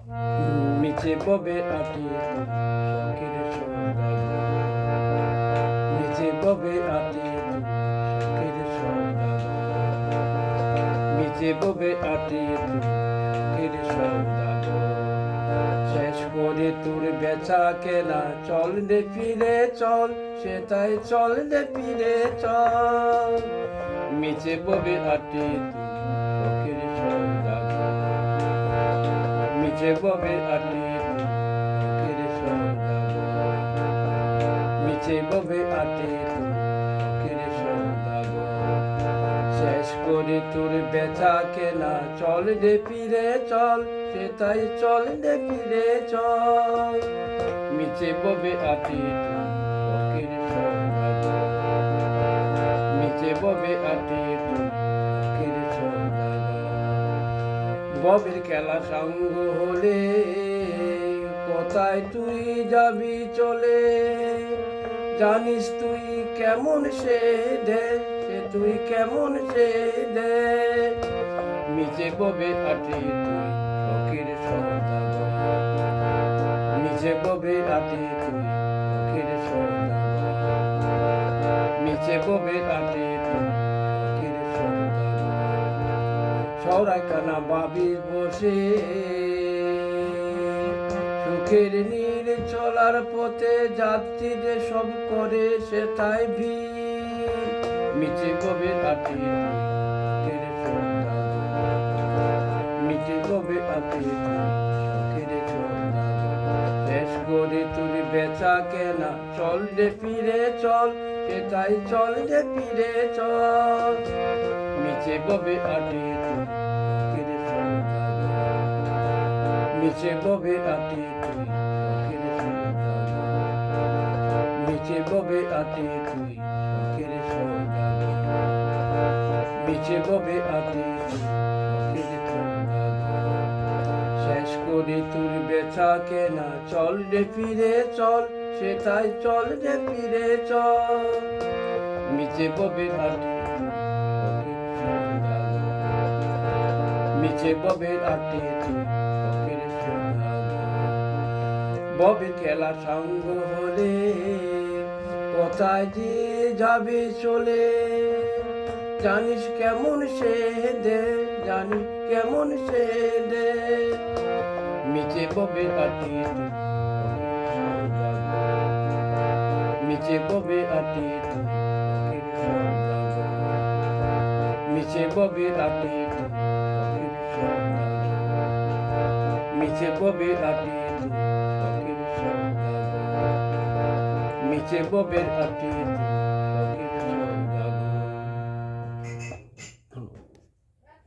নিচে ববে আটি শখের সৌদাগর, নিচে ববে আটি শখের সৌদাগর, নিচে ববে আটি শখের সৌদাগর। শেষ করে তোর বেচা কেনা, চল রে ফিরে চল, সেটাই চল রে ফিরে চল। নিচে ববে আটি শখের সৌদাগর, নিচে ববে আটি শখের সৌদাগর, নিচে ববে আটি শখের সৌদাগর। শেষ করে তোর বেচা কেনা, চল রে ফিরে চল, সেটাই চল রে ফিরে চল। নিচে ববে আটি শখের সৌদাগর, নিচে ববে আটি শখের সৌদাগর। ববের খেলা সঙ্গ হলে কোথায় তুই যাবি চলে, জানিস তুই কেমন সে দে, সে তুই কেমন সে দে। নিচে ববে আটি তুই শখের সৌদাগর, নিচে ববে আটি তুই শখের সৌদাগর, নিচে ববে আটি তুই শখের সৌদাগর। সরাই কানা ভাবি বসে সুখের নীর চলার পথে, যাত্রীদের সব করে সেটাই ভিড়। নিচে ববে আটি শখের সৌদাগর, নিচে ববে আটি শখের সৌদাগর। শেষ করে তুই বেচা কেনা, চল রে ফিরে চল, সেটাই চল রে ফিরে চল। নিচে ববে আটি শখের সৌদাগর, নিচে ববে আটি শখের সৌদাগর, নিচে ববে আটি শখের সৌদাগর, নিচে ববে আটি শখের সৌদাগর। শেষ করে তোর বেচা কেনা, চল রে ফিরে চল, সেটাই চল রে ফিরে চল। নিচে ববে আটি নিচে ববে আটি শখের সৌদাগর। ববে খেলা সঙ্গ হলে কোথায় যে যাবে চলে, জানিস কেমন সে দে, জানিস কেমন সে দে। নিচে ববে আটি সৌদাগর, নিচে ববে আটি শখের সৌদাগর, নিচে ববে আটি শখের সৌদাগর, নিচে ববে আটি শখের সৌদাগর, নিচে ববে আটি